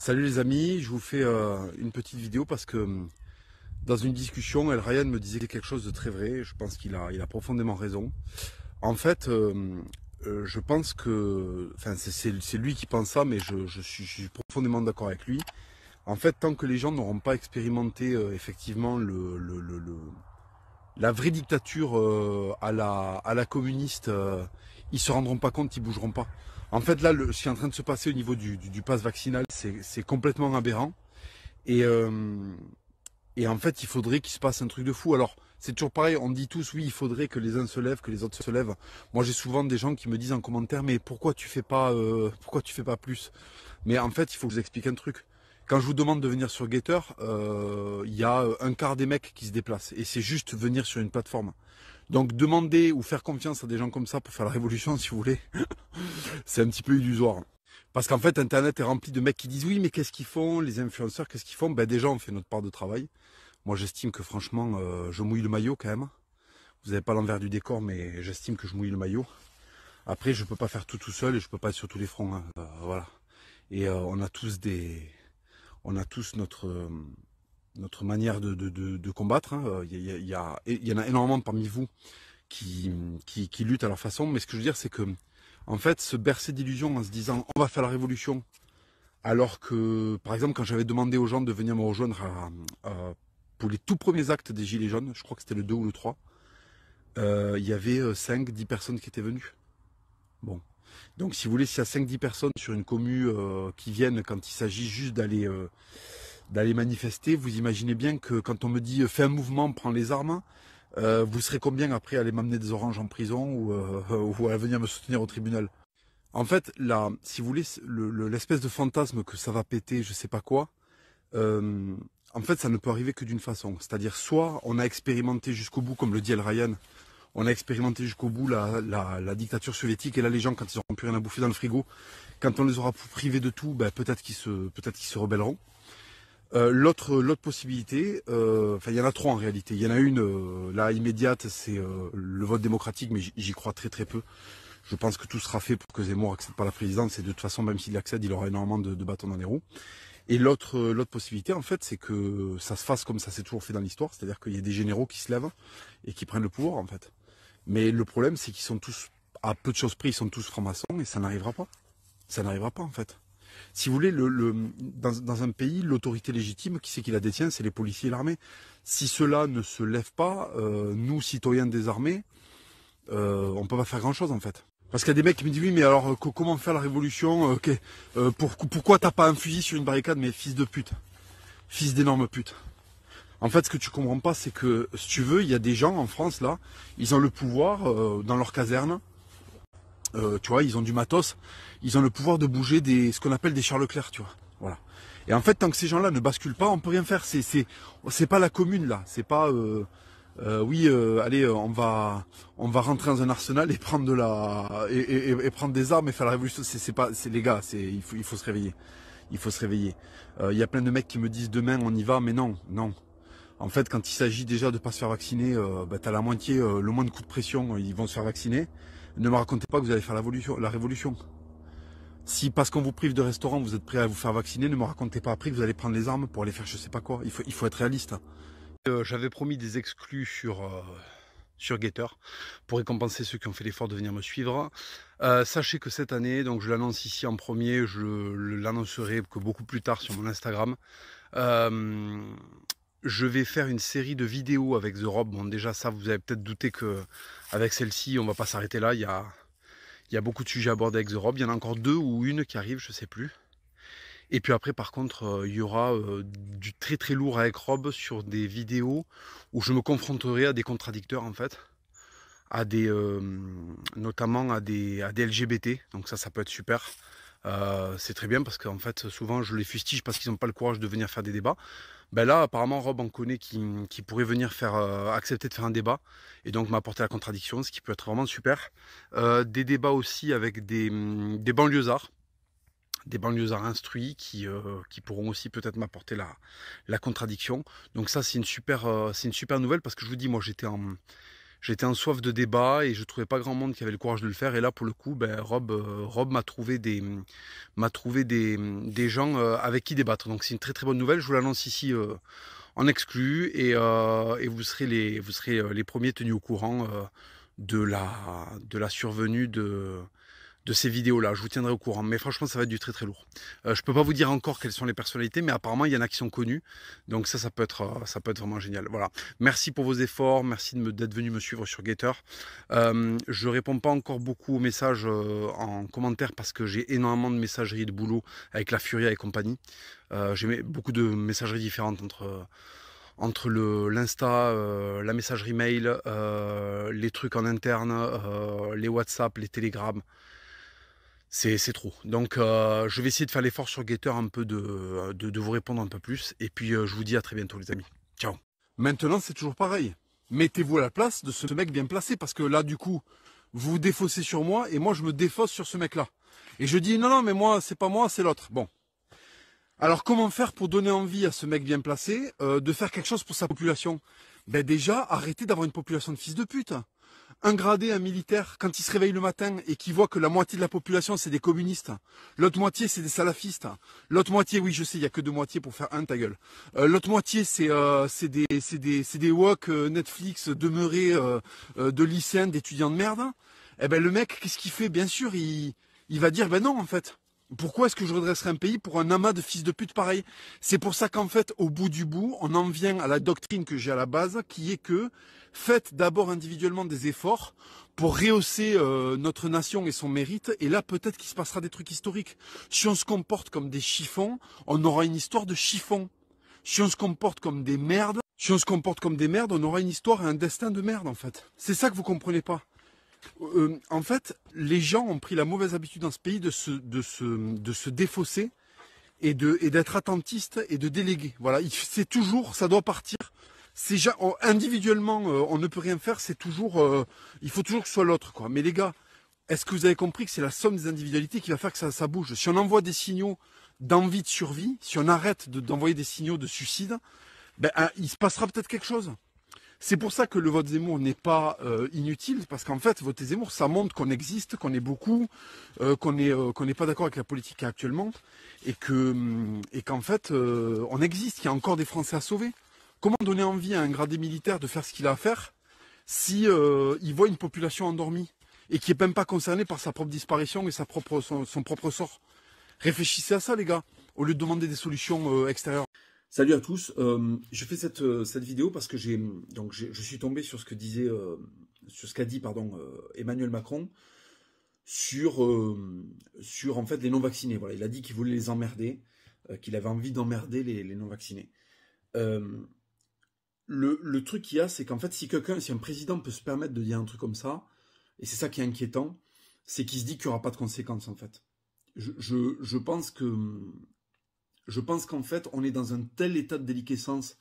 Salut les amis, je vous fais une petite vidéo parce que dans une discussion, El Ryan me disait quelque chose de très vrai. Je pense qu'il a profondément raison. En fait, je pense que, enfin, c'est lui qui pense ça, mais je suis profondément d'accord avec lui. En fait, tant que les gens n'auront pas expérimenté effectivement la vraie dictature à la communiste, ils se rendront pas compte, ils bougeront pas. En fait, là, ce qui est en train de se passer au niveau du pass vaccinal, c'est complètement aberrant. Et, euh, et en fait, il faudrait qu'il se passe un truc de fou. Alors, c'est toujours pareil, on dit tous, oui, il faudrait que les uns se lèvent, que les autres se lèvent. Moi, j'ai souvent des gens qui me disent en commentaire, mais pourquoi tu fais pas plus? Mais en fait, il faut que je vous explique un truc. Quand je vous demande de venir sur Getter, il y a un quart des mecs qui se déplacent. Et c'est juste venir sur une plateforme. Donc, demander ou faire confiance à des gens comme ça pour faire la révolution, si vous voulez, c'est un petit peu illusoire. Parce qu'en fait, Internet est rempli de mecs qui disent oui, mais qu'est-ce qu'ils font, les influenceurs, qu'est-ce qu'ils font? Ben déjà, on fait notre part de travail. Moi, j'estime que franchement, je mouille le maillot quand même. Vous n'avez pas l'envers du décor, mais j'estime que je mouille le maillot. Après, je peux pas faire tout seul et je peux pas être sur tous les fronts, hein. Voilà. Et on a tous notre manière de combattre, hein. Il y en a énormément parmi vous qui luttent à leur façon. Mais ce que je veux dire, c'est que en fait, se bercer d'illusions en se disant on va faire la révolution, alors que, par exemple, quand j'avais demandé aux gens de venir me rejoindre pour les tout premiers actes des Gilets jaunes, je crois que c'était le 2 ou le 3, il y avait 5-10 personnes qui étaient venues. Bon. Donc si vous voulez, s'il y a 5-10 personnes sur une commune qui viennent quand il s'agit juste d'aller manifester, vous imaginez bien que quand on me dit fais un mouvement, prends les armes, vous serez combien après à aller m'amener des oranges en prison ou à venir me soutenir au tribunal? En fait, là, si vous voulez, l'espèce de fantasme que ça va péter, je sais pas quoi, euh, en fait, ça ne peut arriver que d'une façon. C'est-à-dire, soit on a expérimenté jusqu'au bout, comme le dit El Ryan, on a expérimenté jusqu'au bout la dictature soviétique, et là, les gens, quand ils n'auront plus rien à bouffer dans le frigo, quand on les aura privés de tout, ben, peut-être qu'ils se rebelleront. L'autre possibilité, enfin il y en a trois en réalité. Il y en a une, là immédiate, c'est le vote démocratique, mais j'y crois très très peu. Je pense que tout sera fait pour que Zemmour accède pas à la présidence, et de toute façon, même s'il accède, il aura énormément de bâtons dans les roues. Et l'autre possibilité, en fait, c'est que ça se fasse comme ça s'est toujours fait dans l'histoire, c'est-à-dire qu'il y ait des généraux qui se lèvent et qui prennent le pouvoir, en fait. Mais le problème, c'est qu'ils sont tous, à peu de choses près, ils sont tous francs-maçons, et ça n'arrivera pas. Ça n'arrivera pas, en fait. Si vous voulez, dans un pays, l'autorité légitime, qui c'est qui la détient? C'est les policiers et l'armée. Si ceux-là ne se lèvent pas, nous, citoyens désarmés, on peut pas faire grand-chose, en fait. Parce qu'il y a des mecs qui me disent oui, mais alors comment faire la révolution, pourquoi t'as pas un fusil sur une barricade? Mais fils de pute, fils d'énorme pute. En fait, ce que tu comprends pas, c'est que si tu veux, il y a des gens en France là, ils ont le pouvoir dans leur caserne. Tu vois, ils ont du matos, ils ont le pouvoir de bouger ce qu'on appelle des Charles Leclerc, tu vois. Voilà. Et en fait, tant que ces gens-là ne basculent pas, on peut rien faire. C'est pas la commune là. C'est pas oui, allez, on va rentrer dans un arsenal et prendre et prendre des armes et faire la révolution. C'est pas, c'est les gars, il faut se réveiller. Il faut se réveiller. Il y a plein de mecs qui me disent demain on y va, mais non, non. En fait, quand il s'agit déjà de pas se faire vacciner, bah, t'as la moitié, le moins de coups de pression, ils vont se faire vacciner. Ne me racontez pas que vous allez faire la révolution. Si parce qu'on vous prive de restaurant, vous êtes prêt à vous faire vacciner, ne me racontez pas après que vous allez prendre les armes pour aller faire je sais pas quoi. Il faut être réaliste. J'avais promis des exclus sur Getter pour récompenser ceux qui ont fait l'effort de venir me suivre. Sachez que cette année, donc je l'annonce ici en premier, je l'annoncerai que beaucoup plus tard sur mon Instagram. Je vais faire une série de vidéos avec The Rob. Bon, déjà ça, vous avez peut-être douté que avec celle-ci, on va pas s'arrêter là. Il y a beaucoup de sujets à aborder avec The Rob. Il y en a encore deux ou une qui arrive, je sais plus. Et puis après, par contre, il y aura du très très lourd avec Rob sur des vidéos où je me confronterai à des contradicteurs en fait, notamment à des LGBT. Donc ça peut être super. C'est très bien parce qu'en fait, souvent je les fustige parce qu'ils n'ont pas le courage de venir faire des débats. Ben là, apparemment, Rob en connaît qui pourrait venir accepter de faire un débat et donc m'apporter la contradiction, ce qui peut être vraiment super. Des débats aussi avec des banlieusards. Des banlieusards instruits qui pourront aussi peut-être m'apporter la contradiction. Donc ça, c'est une super nouvelle parce que je vous dis, moi, j'étais en soif de débat et je trouvais pas grand monde qui avait le courage de le faire. Et là, pour le coup, ben, Rob m'a trouvé des gens avec qui débattre. Donc c'est une très très bonne nouvelle. Je vous l'annonce ici en exclu et vous serez les premiers tenus au courant de la survenue de ces vidéos-là. Je vous tiendrai au courant. Mais franchement, ça va être du très très lourd. Je peux pas vous dire encore quelles sont les personnalités, mais apparemment, il y en a qui sont connus. Donc ça peut être vraiment génial. Voilà. Merci pour vos efforts. Merci d'être venu me suivre sur Getter. Je réponds pas encore beaucoup aux messages en commentaire parce que j'ai énormément de messageries de boulot avec la Furia et compagnie. J'ai beaucoup de messageries différentes entre l'Insta, la messagerie mail, les trucs en interne, les WhatsApp, les Telegram. C'est trop. Donc je vais essayer de faire l'effort sur Getter un peu de vous répondre un peu plus. Et puis je vous dis à très bientôt les amis. Ciao. Maintenant c'est toujours pareil. Mettez-vous à la place de ce mec bien placé. Parce que là du coup, vous vous défaussez sur moi et moi je me défausse sur ce mec là. Et je dis non mais moi c'est pas moi, c'est l'autre. Bon. Alors comment faire pour donner envie à ce mec bien placé de faire quelque chose pour sa population? Ben déjà, arrêtez d'avoir une population de fils de pute. Un gradé, un militaire, quand il se réveille le matin et qu'il voit que la moitié de la population c'est des communistes, l'autre moitié c'est des salafistes, l'autre moitié, oui je sais, il n'y a que deux moitiés pour faire un, ta gueule. L'autre moitié c'est des woke Netflix demeurés de lycéens, d'étudiants de merde. Eh ben le mec, qu'est-ce qu'il fait? Bien sûr, il va dire ben non en fait. Pourquoi est-ce que je redresserais un pays pour un amas de fils de pute pareil? C'est pour ça qu'en fait, au bout du bout, on en vient à la doctrine que j'ai à la base, qui est que faites d'abord individuellement des efforts pour rehausser notre nation et son mérite, et là peut-être qu'il se passera des trucs historiques. Si on se comporte comme des chiffons, on aura une histoire de chiffons. Si on se comporte comme des merdes, on aura une histoire et un destin de merde en fait. C'est ça que vous comprenez pas. En fait, les gens ont pris la mauvaise habitude dans ce pays de se défausser et d'être attentistes et de déléguer. Voilà, c'est toujours, ça doit partir. Individuellement, on ne peut rien faire. C'est toujours, il faut toujours que ce soit l'autre, quoi. Mais les gars, est-ce que vous avez compris que c'est la somme des individualités qui va faire que ça bouge? Si on envoie des signaux d'envie de survie, si on arrête d'envoyer des signaux de suicide, ben, il se passera peut-être quelque chose. C'est pour ça que le vote Zemmour n'est pas inutile, parce qu'en fait, voter Zemmour, ça montre qu'on existe, qu'on est beaucoup, qu'on n'est pas d'accord avec la politique qu'il y a actuellement, et qu'en fait, on existe, qu'il y a encore des Français à sauver. Comment donner envie à un gradé militaire de faire ce qu'il a à faire si il voit une population endormie et qui n'est même pas concernée par sa propre disparition et son propre sort? Réfléchissez à ça, les gars, au lieu de demander des solutions extérieures. Salut à tous, je fais cette vidéo parce que je suis tombé sur ce que disait, sur ce qu'a dit Emmanuel Macron sur en fait les non vaccinés. Voilà, il a dit qu'il voulait les emmerder, qu'il avait envie d'emmerder les non vaccinés. Le truc qu'il y a, c'est qu'en fait si un président peut se permettre de dire un truc comme ça, et c'est ça qui est inquiétant, c'est qu'il se dit qu'il n'y aura pas de conséquences en fait. Je pense qu'en fait, on est dans un tel état de déliquescence,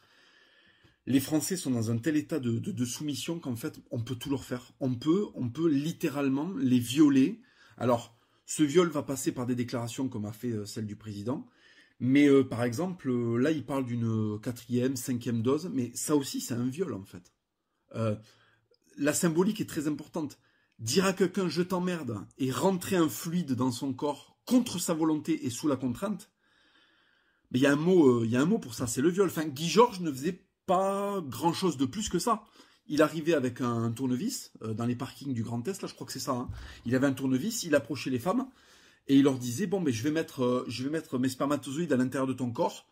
les Français sont dans un tel état de soumission qu'en fait, on peut tout leur faire. On peut littéralement les violer. Alors, ce viol va passer par des déclarations comme a fait celle du président. Mais par exemple, là, il parle d'une 4e, 5e dose. Mais ça aussi, c'est un viol, en fait. La symbolique est très importante. Dire à quelqu'un « je t'emmerde » et rentrer un fluide dans son corps contre sa volonté et sous la contrainte, mais il y a un mot pour ça, c'est le viol. Enfin, Guy Georges ne faisait pas grand-chose de plus que ça. Il arrivait avec un tournevis dans les parkings du Grand Est, là, je crois que c'est ça. Hein. Il avait un tournevis, il approchait les femmes et il leur disait bon, ben je vais mettre mes spermatozoïdes à l'intérieur de ton corps,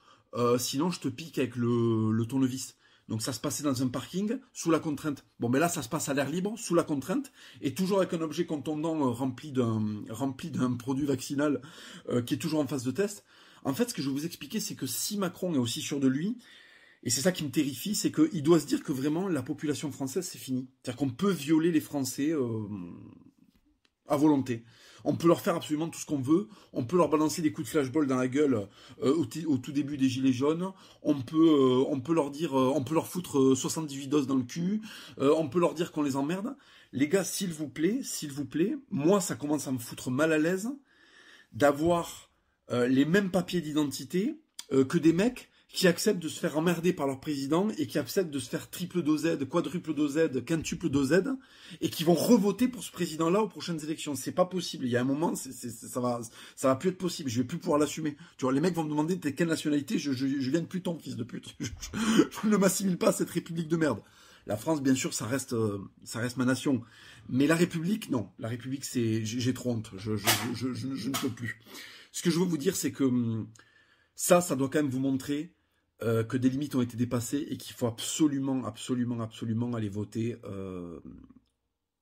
sinon je te pique avec le tournevis. Donc ça se passait dans un parking sous la contrainte. Bon, mais là ça se passe à l'air libre sous la contrainte et toujours avec un objet contondant rempli d'un produit vaccinal qui est toujours en phase de test. En fait, ce que je vais vous expliquer, c'est que si Macron est aussi sûr de lui, et c'est ça qui me terrifie, c'est qu'il doit se dire que vraiment la population française, c'est fini. C'est-à-dire qu'on peut violer les Français à volonté. On peut leur faire absolument tout ce qu'on veut. On peut leur balancer des coups de flashball dans la gueule au tout début des Gilets jaunes. On peut leur dire, on peut leur foutre 78 doses dans le cul. On peut leur dire qu'on les emmerde. Les gars, s'il vous plaît, moi, ça commence à me foutre mal à l'aise d'avoir les mêmes papiers d'identité que des mecs qui acceptent de se faire emmerder par leur président et qui acceptent de se faire triple dosez, quadruple dosez, quintuple dosez et qui vont revoter pour ce président-là aux prochaines élections. C'est pas possible. Il y a un moment, ça va plus être possible. Je vais plus pouvoir l'assumer. Tu vois, les mecs vont me demander t'es quelle nationalité, je viens de Pluton, fils de pute. Je ne m'assimile pas à cette république de merde. La France, bien sûr, ça reste ma nation. Mais la République, non. La République, j'ai trop honte. Je ne peux plus. Ce que je veux vous dire, c'est que ça doit quand même vous montrer que des limites ont été dépassées et qu'il faut absolument aller voter.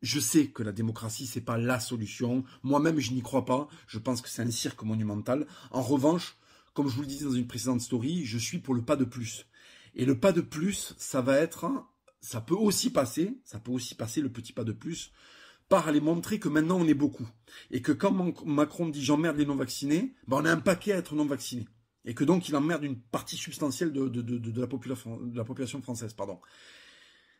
Je sais que la démocratie, c'est pas la solution. Moi-même, je n'y crois pas. Je pense que c'est un cirque monumental. En revanche, comme je vous le disais dans une précédente story, je suis pour le pas de plus. Et le pas de plus, ça peut aussi passer le petit pas de plus, par aller montrer que maintenant on est beaucoup. Et que quand Macron dit j'emmerde les non-vaccinés, ben on a un paquet à être non-vaccinés. Et que donc il emmerde une partie substantielle de la population française. Pardon.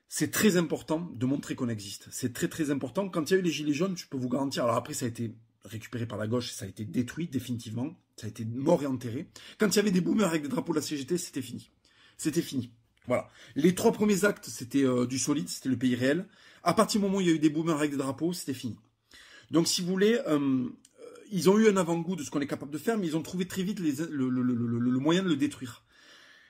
C'est très important de montrer qu'on existe. C'est très important. Quand il y a eu les gilets jaunes, je peux vous garantir, alors après ça a été récupéré par la gauche, ça a été détruit définitivement, ça a été mort et enterré. Quand il y avait des boomers avec des drapeaux de la CGT, c'était fini. C'était fini. Voilà. Les 3 premiers actes, c'était du solide, c'était le pays réel. À partir du moment où il y a eu des boomers avec des drapeaux, c'était fini. Donc si vous voulez, ils ont eu un avant-goût de ce qu'on est capable de faire, mais ils ont trouvé très vite le moyen de le détruire.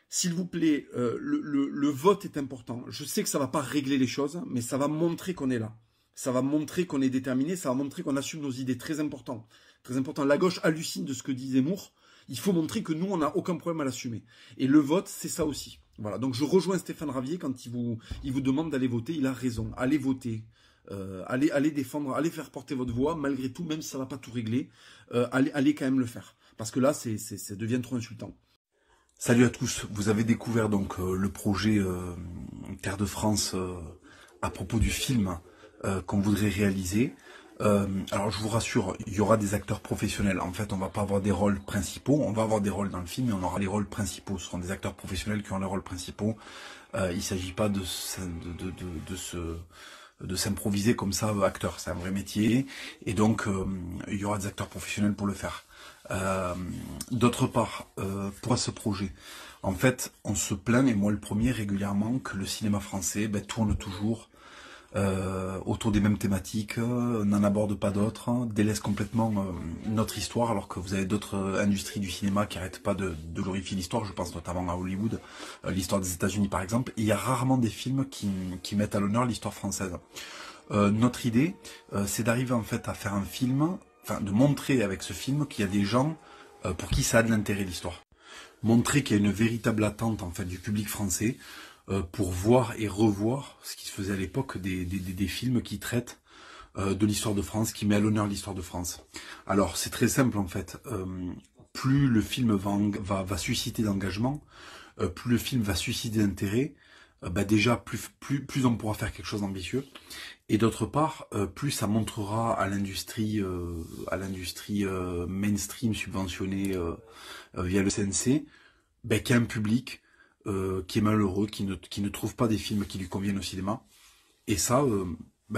S'il vous plaît, le vote est important. Je sais que ça va pas régler les choses, mais ça va montrer qu'on est là. Ça va montrer qu'on est déterminé, ça va montrer qu'on assume nos idées. Très important. Très important. La gauche hallucine de ce que dit Zemmour. Il faut montrer que nous, on n'a aucun problème à l'assumer. Et le vote, c'est ça aussi. Voilà. Donc je rejoins Stéphane Ravier quand il vous demande d'aller voter. Il a raison. Allez voter. Allez défendre, allez faire porter votre voix, malgré tout, même si ça va pas tout régler. Allez quand même le faire. Parce que là, ça devient trop insultant. Salut à tous, vous avez découvert donc le projet Terre de France à propos du film qu'on voudrait réaliser. Alors je vous rassure, il y aura des acteurs professionnels. En fait, on va pas avoir des rôles principaux, on va avoir des rôles dans le film, mais on aura les rôles principaux. Ce seront des acteurs professionnels qui ont les rôles principaux. Il s'agit pas de s'improviser comme ça acteur, c'est un vrai métier. Et donc, il y aura des acteurs professionnels pour le faire. D'autre part, pour ce projet, en fait, on se plaint, et moi le premier régulièrement, que le cinéma français tourne toujours autour des mêmes thématiques, n'en aborde pas d'autres, délaisse complètement notre histoire, alors que vous avez d'autres industries du cinéma qui n'arrêtent pas de glorifier l'histoire. Je pense notamment à Hollywood, l'histoire des États-Unis par exemple. Et il y a rarement des films qui mettent à l'honneur l'histoire française. Notre idée, c'est d'arriver en fait à faire un film, enfin de montrer avec ce film qu'il y a des gens pour qui ça a de l'intérêt l'histoire. Montrer qu'il y a une véritable attente en fait du public français pour voir et revoir ce qui se faisait à l'époque des films qui traitent de l'histoire de France, qui met à l'honneur l'histoire de France. Alors c'est très simple en fait. Plus le film va susciter d'engagement, plus le film va susciter d'intérêt. Déjà plus on pourra faire quelque chose d'ambitieux. Et d'autre part, plus ça montrera à l'industrie mainstream subventionnée via le CNC, qu'il y a un public qui est malheureux, qui ne trouve pas des films qui lui conviennent au cinéma. Et ça,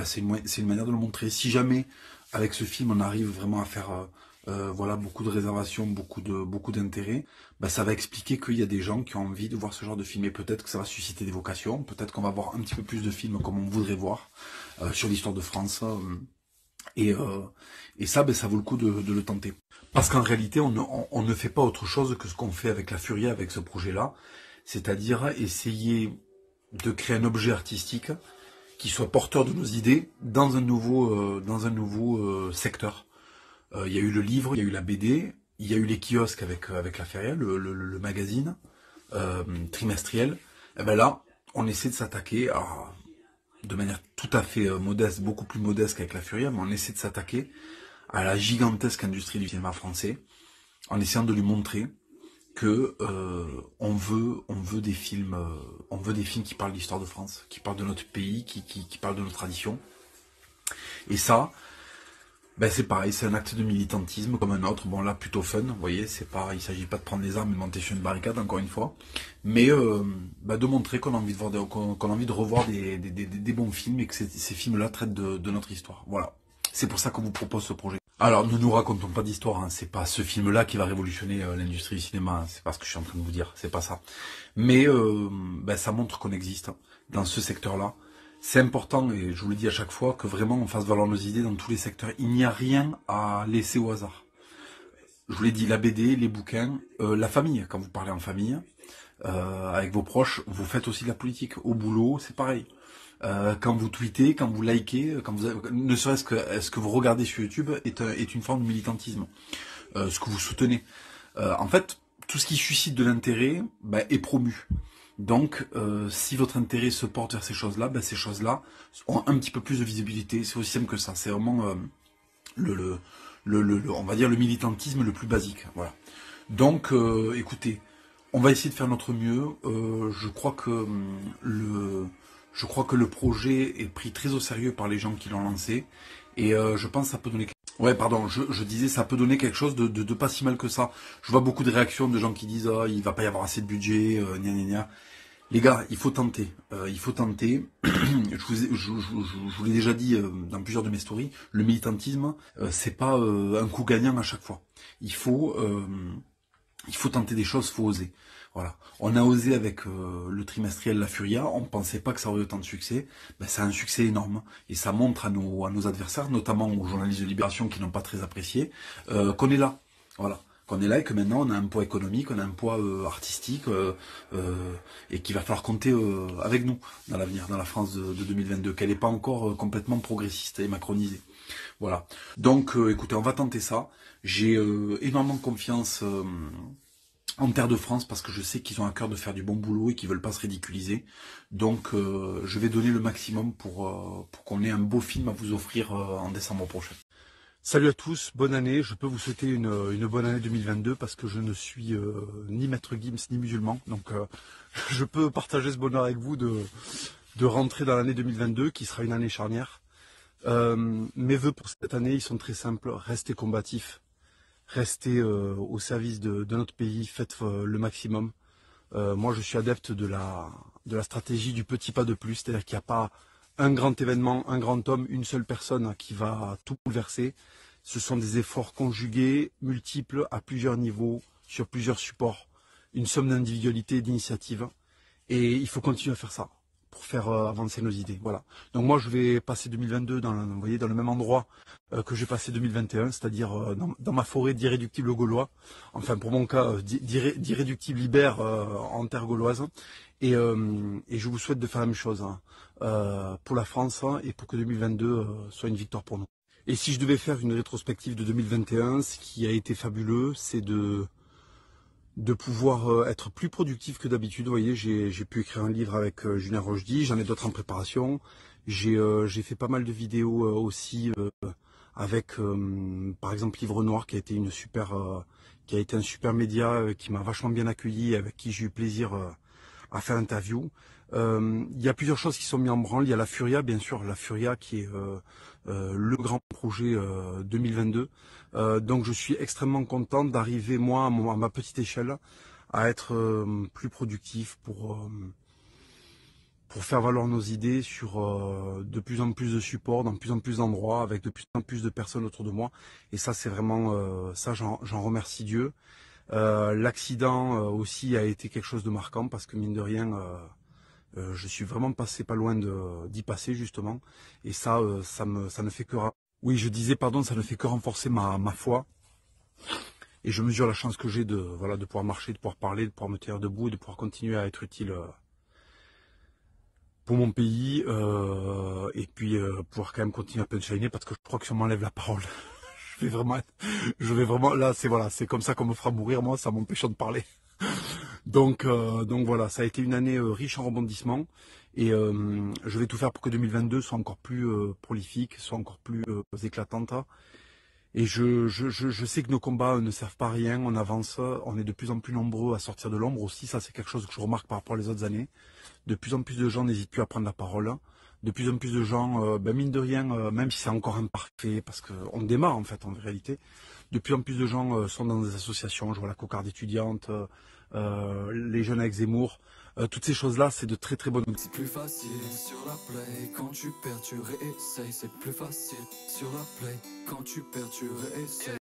c'est une manière de le montrer. Si jamais, avec ce film, on arrive vraiment à faire beaucoup de réservations, beaucoup d'intérêt, ça va expliquer qu'il y a des gens qui ont envie de voir ce genre de film. Et peut-être que ça va susciter des vocations, peut-être qu'on va voir un petit peu plus de films comme on voudrait voir sur l'histoire de France. Et ça vaut le coup de le tenter. Parce qu'en réalité, on ne fait pas autre chose que ce qu'on fait avec la Furia, avec ce projet-là. C'est-à-dire essayer de créer un objet artistique qui soit porteur de nos idées dans un nouveau secteur. Il y a eu le livre, il y a eu la BD, il y a eu les kiosques avec la Feria, le magazine trimestriel. Et là, on essaie de s'attaquer de manière tout à fait modeste, beaucoup plus modeste qu'avec la Furia, mais on essaie de s'attaquer à la gigantesque industrie du cinéma français, en essayant de lui montrer que on veut des films qui parlent de l'histoire de France, qui parlent de notre pays, qui parlent de nos traditions. Et ça, c'est pareil, c'est un acte de militantisme comme un autre. Bon là plutôt fun, vous voyez, il s'agit pas de prendre des armes et de monter sur une barricade encore une fois, mais de montrer qu'on a envie de revoir des bons films et que ces films-là traitent de notre histoire. Voilà, c'est pour ça qu'on vous propose ce projet. Alors, ne nous racontons pas d'histoire, hein. C'est pas ce film-là qui va révolutionner l'industrie du cinéma, hein. C'est pas ce que je suis en train de vous dire, c'est pas ça. Mais ben, ça montre qu'on existe, hein, dans ce secteur-là. C'est important, et je vous le dis à chaque fois, que vraiment on fasse valoir nos idées dans tous les secteurs. Il n'y a rien à laisser au hasard. Je vous l'ai dit, la BD, les bouquins, la famille, quand vous parlez en famille, avec vos proches, vous faites aussi de la politique. Au boulot, c'est pareil. Quand vous tweetez, quand vous likez, ne serait-ce que ce que vous regardez sur YouTube est une forme de militantisme. Ce que vous soutenez. En fait, tout ce qui suscite de l'intérêt ben, est promu. Donc, si votre intérêt se porte vers ces choses-là, ben, ces choses-là ont un petit peu plus de visibilité. C'est aussi simple que ça. C'est vraiment le, le, on va dire le militantisme le plus basique. Voilà. Donc, écoutez, on va essayer de faire notre mieux. Je crois que le projet est pris très au sérieux par les gens qui l'ont lancé. Et je pense que ça peut donner... Ouais, pardon, je disais, ça peut donner quelque chose de pas si mal que ça. Je vois beaucoup de réactions de gens qui disent « Ah, il va pas y avoir assez de budget, gna gna gna ». Les gars, il faut tenter. Il faut tenter. Je vous l'ai déjà dit dans plusieurs de mes stories, le militantisme, c'est pas un coup gagnant à chaque fois. Il faut tenter des choses, il faut oser. Voilà. On a osé avec le trimestriel La Furia, on pensait pas que ça aurait autant de succès. Ben, c'est un succès énorme. Et ça montre à nos adversaires, notamment aux journalistes de Libération qui n'ont pas très apprécié, qu'on est là. Voilà. Qu'on est là et que maintenant on a un poids économique, on a un poids artistique et qu'il va falloir compter avec nous dans l'avenir, dans la France de 2022, qu'elle n'est pas encore complètement progressiste et macronisée. Voilà. Donc écoutez, on va tenter ça. J'ai énormément confiance en Terre de France parce que je sais qu'ils ont à cœur de faire du bon boulot et qu'ils veulent pas se ridiculiser. Donc je vais donner le maximum pour qu'on ait un beau film à vous offrir en décembre prochain. Salut à tous, bonne année. Je peux vous souhaiter une bonne année 2022 parce que je ne suis ni maître Gims ni musulman. Donc je peux partager ce bonheur avec vous de rentrer dans l'année 2022 qui sera une année charnière. Mes vœux pour cette année, ils sont très simples. Restez combatifs, restez au service de notre pays, faites le maximum. Moi, je suis adepte de la stratégie du petit pas de plus, c'est-à-dire qu'il n'y a pas un grand événement, un grand homme, une seule personne qui va tout bouleverser. Ce sont des efforts conjugués, multiples, à plusieurs niveaux, sur plusieurs supports, une somme d'individualité et d'initiative. Et il faut continuer à faire ça pour faire avancer nos idées. Voilà. Donc moi, je vais passer 2022 vous voyez, dans le même endroit que j'ai passé 2021, c'est-à-dire dans ma forêt d'irréductibles gaulois. Enfin, pour mon cas, d'irréductibles libères en terre gauloise. Et je vous souhaite de faire la même chose pour la France et pour que 2022 soit une victoire pour nous. Et si je devais faire une rétrospective de 2021, ce qui a été fabuleux, c'est de pouvoir être plus productif que d'habitude. Vous voyez, j'ai pu écrire un livre avec Julien Rochdy, j'en ai d'autres en préparation. J'ai fait pas mal de vidéos aussi avec, par exemple, Livre Noir, qui a été un super média qui m'a vachement bien accueilli, avec qui j'ai eu plaisir à faire l'interview. Il y a plusieurs choses qui sont mises en branle. Il y a la Furia, bien sûr, la Furia qui est le grand projet 2022. Donc je suis extrêmement content d'arriver, moi, à ma petite échelle, à être plus productif pour faire valoir nos idées sur de plus en plus de supports, dans de plus en plus d'endroits, avec de plus en plus de personnes autour de moi. Et ça, c'est vraiment, ça, j'en remercie Dieu. L'accident aussi a été quelque chose de marquant parce que mine de rien, je suis vraiment passé pas loin d'y passer justement. Et ça, ça ne fait que... Oui, je disais, pardon, ça ne fait que renforcer ma foi. Et je mesure la chance que j'ai de pouvoir marcher, de pouvoir parler, de pouvoir me tenir debout et de pouvoir continuer à être utile pour mon pays. Et puis pouvoir quand même continuer à punchliner parce que je crois que si on m'enlève la parole, je vais vraiment, là, c'est comme ça qu'on me fera mourir, moi, ça m'empêche de parler. Donc voilà, ça a été une année riche en rebondissements et je vais tout faire pour que 2022 soit encore plus prolifique, soit encore plus éclatante. Et je sais que nos combats ne servent pas à rien, on avance, on est de plus en plus nombreux à sortir de l'ombre aussi, ça c'est quelque chose que je remarque par rapport aux autres années. De plus en plus de gens n'hésitent plus à prendre la parole. De plus en plus de gens, mine de rien, même si c'est encore imparfait, parce qu'on démarre en fait en réalité, de plus en plus de gens sont dans des associations, je vois la cocarde étudiante, les jeunes avec Zemmour, toutes ces choses-là, c'est de très très bonnes. C'est plus facile sur la play, quand tu perds tu réessayes, c'est plus facile sur la play, quand tu perds tu réessayes.